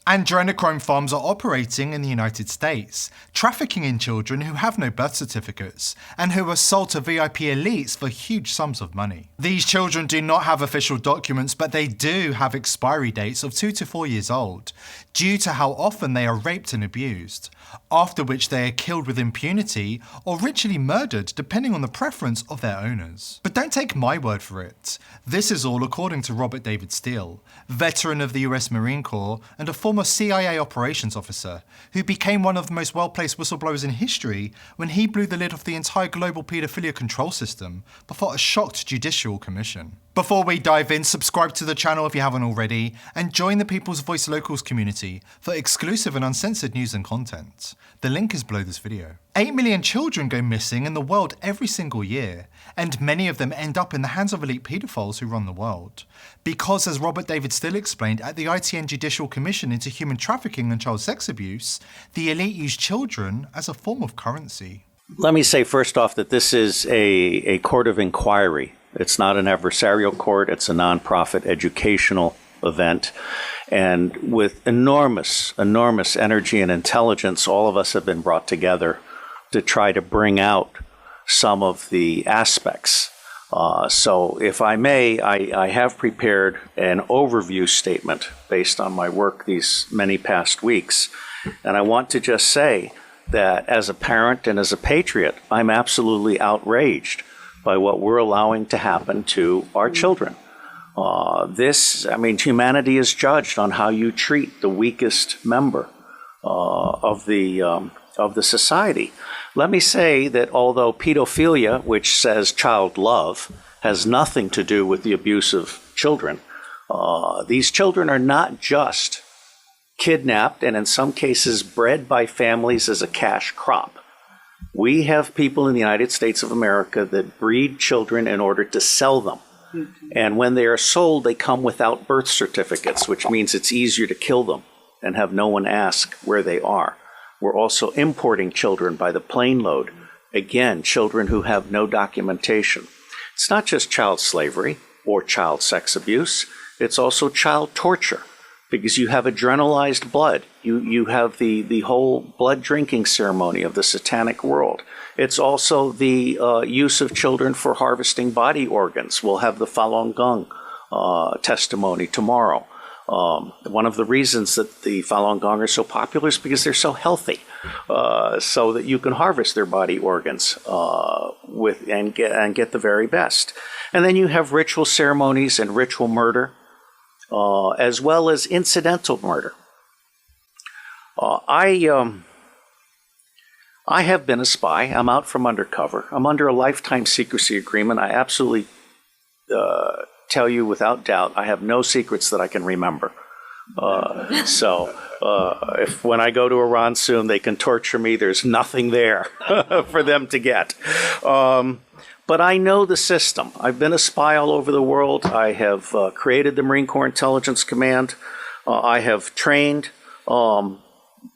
Adrenochrome farms are operating in the United States, trafficking in children who have no birth certificates and who are sold to VIP elites for huge sums of money. These children do not have official documents, but they do have expiry dates of 2 to 4 years old, due to how often they are raped and abused, after which they are killed with impunity or ritually murdered depending on the preference of their owners. But don't take my word for it. This is all according to Robert David Steele, veteran of the US Marine Corps and a former CIA operations officer, who became one of the most well-placed whistleblowers in history when he blew the lid off the entire global paedophilia control system before a shocked judicial commission. Before we dive in, subscribe to the channel if you haven't already, and join the People's Voice Locals community for exclusive and uncensored news and content. The link is below this video. 8 million children go missing in the world every single year, and many of them end up in the hands of elite paedophiles who run the world. Because, as Robert David Steele explained at the ITN Judicial Commission into Human Trafficking and Child Sex Abuse, the elite use children as a form of currency. Let me say first off that this is a court of inquiry. It's not an adversarial court. It's a nonprofit educational event. And with enormous energy and intelligence, all of us have been brought together to try to bring out some of the aspects. So if I may, I have prepared an overview statement based on my work these many past weeks. And I want to just say that as a parent and as a patriot, I'm absolutely outraged by what we're allowing to happen to our children. Humanity is judged on how you treat the weakest member of the society. Let me say that although pedophilia, which says child love, has nothing to do with the abuse of children, these children are not just kidnapped and in some cases bred by families as a cash crop. We have people in the United States of America that breed children in order to sell them. And when they are sold, they come without birth certificates, which means it's easier to kill them and have no one ask where they are. We're also importing children by the plane load. Again, children who have no documentation. It's not just child slavery or child sex abuse. It's also child torture, because you have adrenalized blood. You have the whole blood drinking ceremony of the satanic world. It's also the use of children for harvesting body organs. We'll have the Falun Gong testimony tomorrow. One of the reasons that the Falun Gong are so popular is because they're so healthy, so that you can harvest their body organs and get the very best. And then you have ritual ceremonies and ritual murder, as well as incidental murder. I have been a spy. I'm out from undercover. I'm under a lifetime secrecy agreement. I absolutely tell you without doubt, I have no secrets that I can remember. If when I go to Iran soon, they can torture me, there's nothing there for them to get. But I know the system. I've been a spy all over the world. I have created the Marine Corps Intelligence Command. I have trained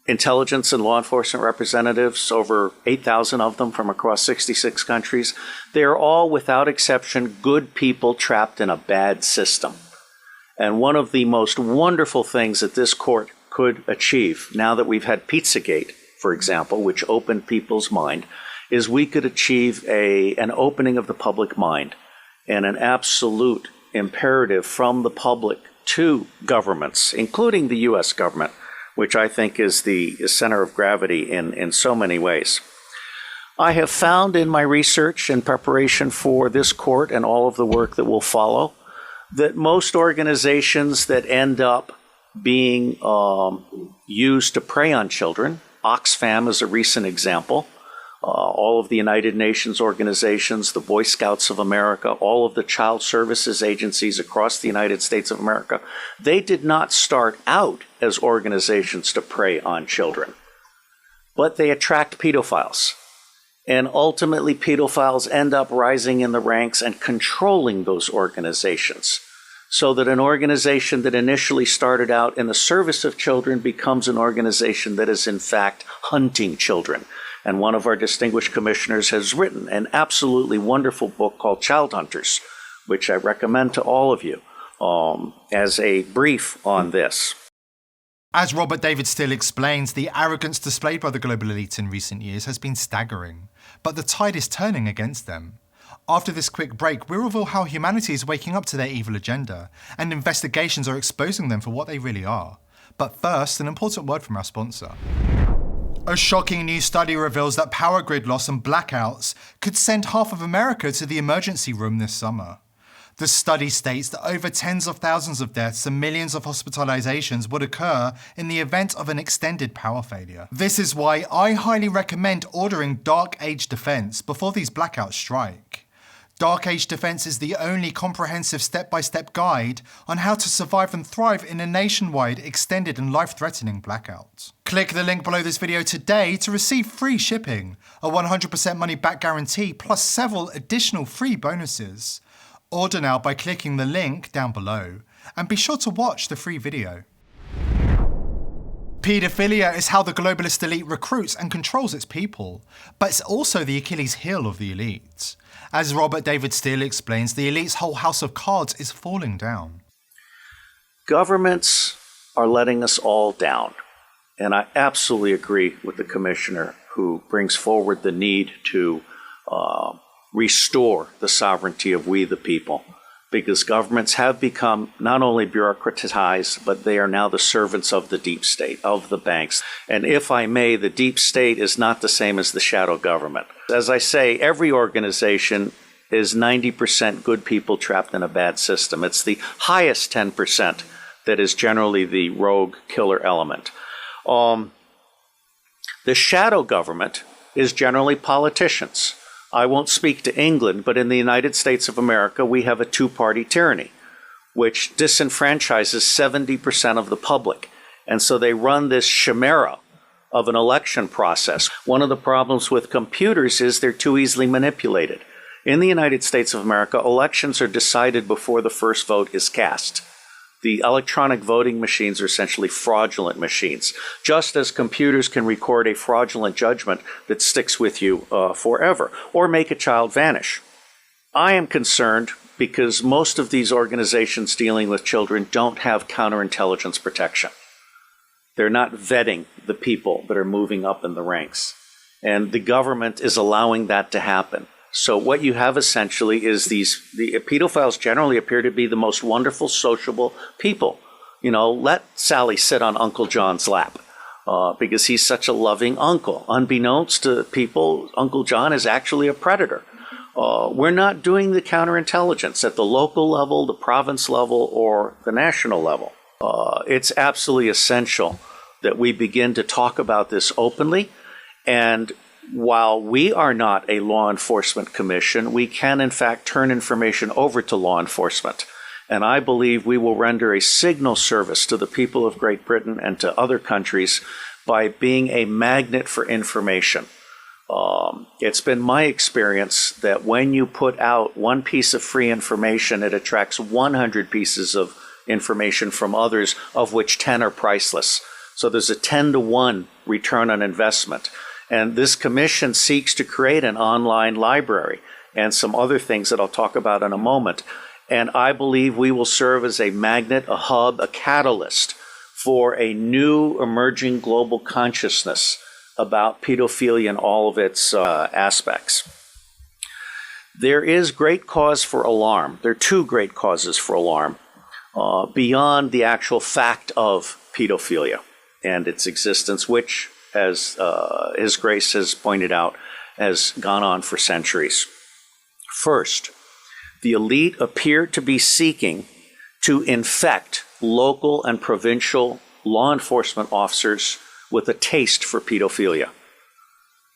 intelligence and law enforcement representatives, over 8,000 of them from across 66 countries. They are all, without exception, good people trapped in a bad system. And one of the most wonderful things that this court could achieve, now that we've had Pizzagate, for example, which opened people's mind, is we could achieve an opening of the public mind and an absolute imperative from the public to governments, including the U.S. government, which I think is the center of gravity in so many ways. I have found in my research and preparation for this court and all of the work that will follow that most organizations that end up being used to prey on children, Oxfam is a recent example, all of the United Nations organizations, the Boy Scouts of America, all of the child services agencies across the United States of America, they did not start out as organizations to prey on children, but they attract pedophiles. And ultimately, pedophiles end up rising in the ranks and controlling those organizations, so that an organization that initially started out in the service of children becomes an organization that is in fact hunting children. And one of our distinguished commissioners has written an absolutely wonderful book called Child Hunters, which I recommend to all of you as a brief on this. As Robert David Steele explains, the arrogance displayed by the global elite in recent years has been staggering, but the tide is turning against them. After this quick break, we'll reveal how humanity is waking up to their evil agenda, and investigations are exposing them for what they really are. But first, an important word from our sponsor. A shocking new study reveals that power grid loss and blackouts could send half of America to the emergency room this summer. The study states that over tens of thousands of deaths and millions of hospitalizations would occur in the event of an extended power failure. This is why I highly recommend ordering Dark Age Defense before these blackouts strike. Dark Age Defense is the only comprehensive step-by-step guide on how to survive and thrive in a nationwide, extended and life-threatening blackout. Click the link below this video today to receive free shipping, a 100% money-back guarantee, plus several additional free bonuses. Order now by clicking the link down below, and be sure to watch the free video. Paedophilia is how the globalist elite recruits and controls its people, but it's also the Achilles heel of the elite. As Robert David Steele explains, the elite's whole house of cards is falling down. Governments are letting us all down, and I absolutely agree with the commissioner who brings forward the need to restore the sovereignty of we the people, because governments have become not only bureaucratized, but they are now the servants of the deep state, of the banks. And if I may, the deep state is not the same as the shadow government. As I say, every organization is 90% good people trapped in a bad system. It's the highest 10% that is generally the rogue killer element. The shadow government is generally politicians. I won't speak to England, but in the United States of America, we have a two-party tyranny, which disenfranchises 70% of the public. And so they run this chimera of an election process. One of the problems with computers is they're too easily manipulated. In the United States of America, elections are decided before the first vote is cast. The electronic voting machines are essentially fraudulent machines, just as computers can record a fraudulent judgment that sticks with you forever, or make a child vanish. I am concerned because most of these organizations dealing with children don't have counterintelligence protection. They're not vetting the people that are moving up in the ranks, and the government is allowing that to happen. So what you have essentially is the pedophiles generally appear to be the most wonderful, sociable people. You know, let Sally sit on Uncle John's lap because he's such a loving uncle. Unbeknownst to people, Uncle John is actually a predator. We're not doing the counterintelligence at the local level, the province level, or the national level. It's absolutely essential that we begin to talk about this openly. And while we are not a law enforcement commission, we can in fact turn information over to law enforcement. And I believe we will render a signal service to the people of Great Britain and to other countries by being a magnet for information. It's been my experience that when you put out one piece of free information, it attracts 100 pieces of information from others, of which 10 are priceless. So there's a 10-to-1 return on investment. And this commission seeks to create an online library and some other things that I'll talk about in a moment. And I believe we will serve as a magnet, a hub, a catalyst for a new emerging global consciousness about pedophilia and all of its aspects. There is great cause for alarm. There are two great causes for alarm beyond the actual fact of pedophilia and its existence, which, as His Grace has pointed out, has gone on for centuries. First, the elite appear to be seeking to infect local and provincial law enforcement officers with a taste for pedophilia.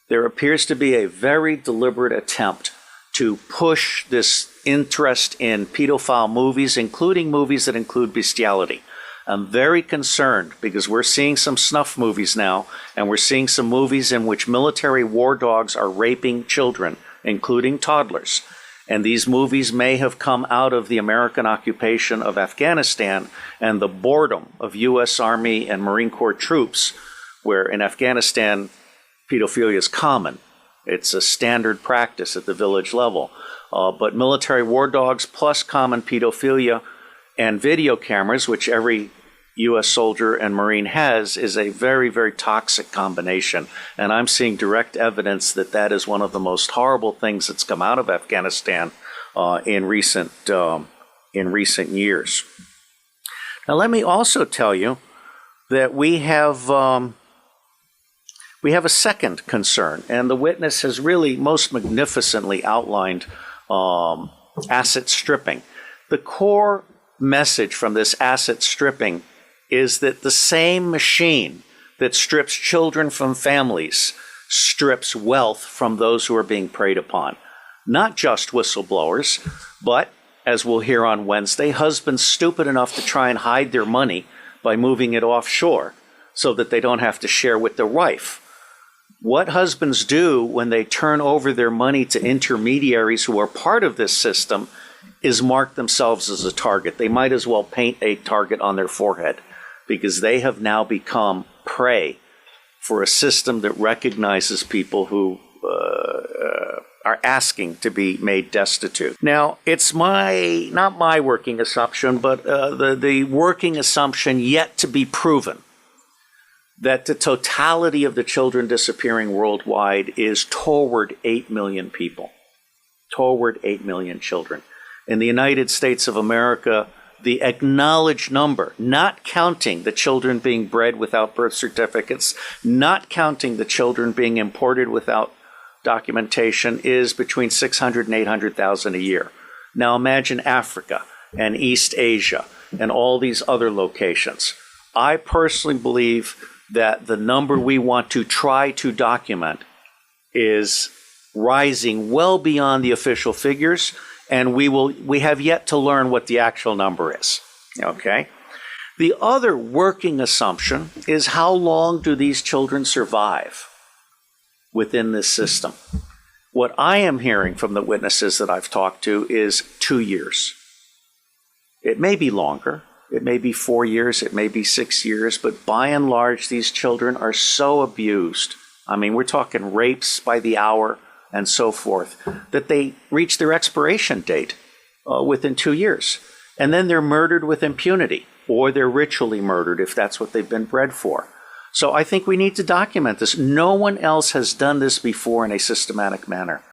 There appears to be a very deliberate attempt to push this interest in pedophile movies, including movies that include bestiality. I'm very concerned because we're seeing some snuff movies now, and we're seeing some movies in which military war dogs are raping children, including toddlers. And these movies may have come out of the American occupation of Afghanistan and the boredom of U.S. Army and Marine Corps troops, where in Afghanistan pedophilia is common. It's a standard practice at the village level. But military war dogs plus common pedophilia and video cameras, which every U.S. soldier and Marine has is a very, very toxic combination. And I'm seeing direct evidence that that is one of the most horrible things that's come out of Afghanistan in recent years. Now, let me also tell you that we have a second concern, and the witness has really most magnificently outlined asset stripping. The core message from this asset stripping is that the same machine that strips children from families strips wealth from those who are being preyed upon. Not just whistleblowers, but, as we'll hear on Wednesday, husbands stupid enough to try and hide their money by moving it offshore so that they don't have to share with their wife. What husbands do when they turn over their money to intermediaries who are part of this system is mark themselves as a target. They might as well paint a target on their forehead because they have now become prey for a system that recognizes people who are asking to be made destitute. Now, it's not my working assumption, but the working assumption yet to be proven that the totality of the children disappearing worldwide is toward 8 million people, toward 8 million children. In the United States of America, the acknowledged number, not counting the children being bred without birth certificates, not counting the children being imported without documentation, is between 600 and 800,000 a year. Now imagine Africa and East Asia and all these other locations. I personally believe that the number we want to try to document is rising well beyond the official figures, and we have yet to learn what the actual number is. Okay? The other working assumption is how long do these children survive within this system? What I am hearing from the witnesses that I've talked to is 2 years. It may be longer. It may be 4 years. It may be 6 years. But by and large, these children are so abused. I mean, we're talking rapes by the hour and so forth, that they reach their expiration date within 2 years. And then they're murdered with impunity, or they're ritually murdered if that's what they've been bred for. So I think we need to document this. No one else has done this before in a systematic manner.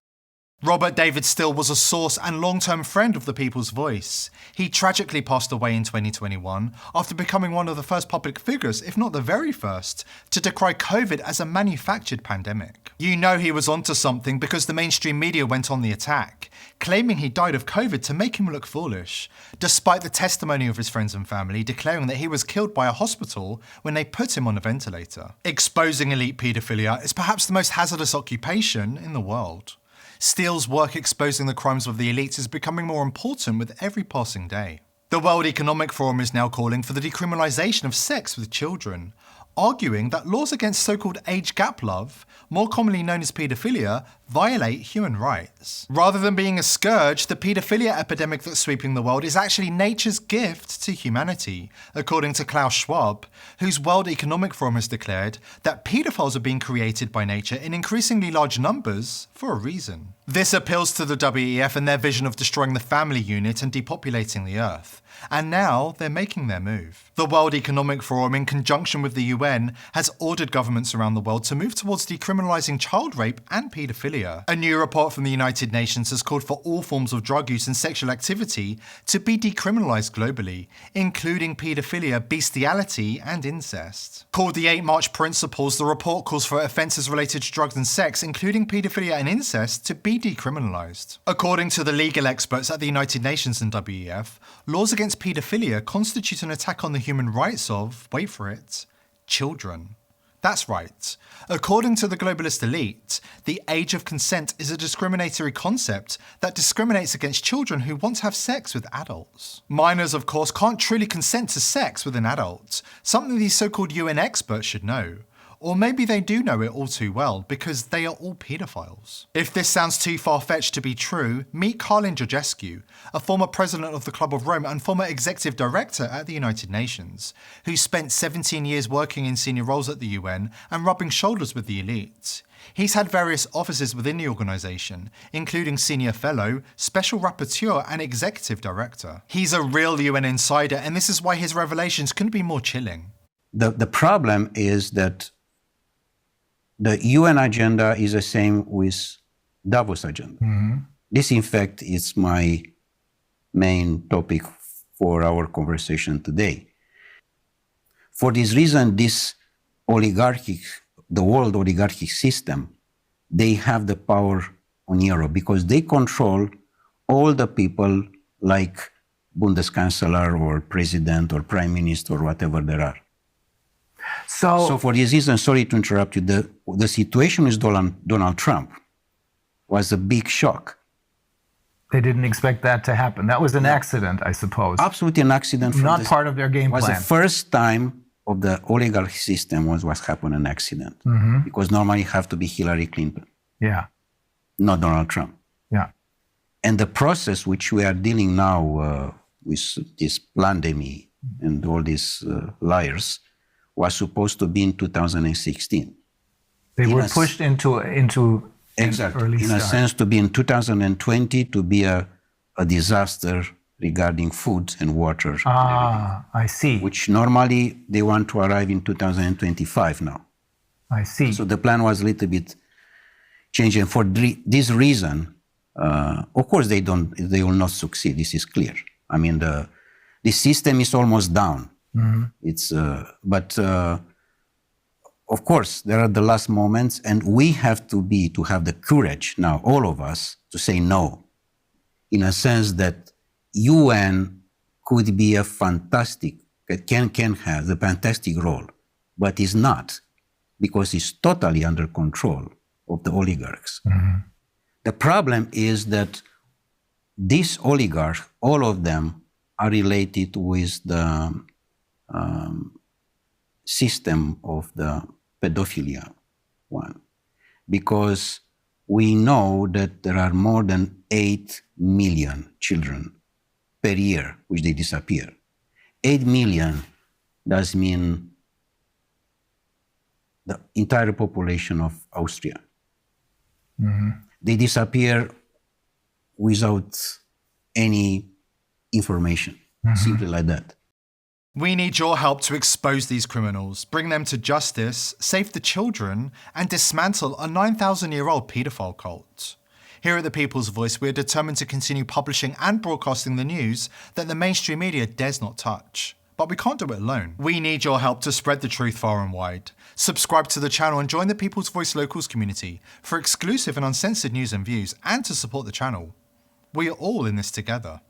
Robert David Steele was a source and long-term friend of the People's Voice. He tragically passed away in 2021 after becoming one of the first public figures, if not the very first, to decry COVID as a manufactured pandemic. You know he was onto something because the mainstream media went on the attack, claiming he died of COVID to make him look foolish, despite the testimony of his friends and family declaring that he was killed by a hospital when they put him on a ventilator. Exposing elite paedophilia is perhaps the most hazardous occupation in the world. Steele's work exposing the crimes of the elites is becoming more important with every passing day. The World Economic Forum is now calling for the decriminalisation of sex with children, arguing that laws against so-called age gap love, more commonly known as paedophilia, violate human rights. Rather than being a scourge, the paedophilia epidemic that's sweeping the world is actually nature's gift to humanity, according to Klaus Schwab, whose World Economic Forum has declared that paedophiles are being created by nature in increasingly large numbers for a reason. This appeals to the WEF and their vision of destroying the family unit and depopulating the earth. And now they're making their move. The World Economic Forum, in conjunction with the UN, has ordered governments around the world to move towards decriminalising child rape and paedophilia. A new report from the United Nations has called for all forms of drug use and sexual activity to be decriminalised globally, including paedophilia, bestiality, and incest. Called the 8 March Principles, the report calls for offences related to drugs and sex, including paedophilia and incest, to be decriminalised. According to the legal experts at the United Nations and WEF, laws against paedophilia constitute an attack on the human rights of, wait for it, children. That's right. According to the globalist elite, the age of consent is a discriminatory concept that discriminates against children who want to have sex with adults. Minors, of course, can't truly consent to sex with an adult, something these so-called UN experts should know. Or maybe they do know it all too well because they are all paedophiles. If this sounds too far-fetched to be true, meet Carlin Georgescu, a former president of the Club of Rome and former executive director at the United Nations, who spent 17 years working in senior roles at the UN and rubbing shoulders with the elite. He's had various offices within the organisation, including Senior Fellow, Special Rapporteur and Executive Director. He's a real UN insider, and this is why his revelations couldn't be more chilling. The problem is that the UN agenda is the same with Davos agenda. Mm-hmm. This, in fact, is my main topic for our conversation today. For this reason, this the world oligarchic system, they have the power on Europe because they control all the people like Bundeskanzler or president or prime minister or whatever there are. So for this reason, sorry to interrupt you, the situation with Donald Trump was a big shock. They didn't expect that to happen. That was an accident, I suppose. Absolutely an accident. Not part of their game plan. It was the first time of the oligarchy system was happened an accident. Mm-hmm. Because normally it have to be Hillary Clinton. Yeah. Not Donald Trump. Yeah. And the process which we are dealing now with this pandemic and all these liars was supposed to be in 2016. They were pushed into exactly, early in start. a sense to be in 2020 to be a disaster regarding food and water. Ah, I see. Which normally they want to arrive in 2025 now. I see. So the plan was a little bit changed, and for this reason, of course they will not succeed. This is clear. I mean, the system is almost down. Mm-hmm. It's but of course there are the last moments, and we have to have the courage now, all of us, to say no. In a sense that UN could be a fantastic, can have a fantastic role, but is not, because it's totally under control of the oligarchs. Mm-hmm. The problem is that these oligarchs, all of them, are related with the system of the pedophilia one, because we know that there are more than 8 million children per year which they disappear. 8 million does mean the entire population of Austria. Mm-hmm. They disappear without any information, simply like that. We need your help to expose these criminals, bring them to justice, save the children, and dismantle a 9,000-year-old paedophile cult. Here at The People's Voice, we are determined to continue publishing and broadcasting the news that the mainstream media dares not touch. But we can't do it alone. We need your help to spread the truth far and wide. Subscribe to the channel and join the People's Voice Locals community for exclusive and uncensored news and views, and to support the channel. We are all in this together.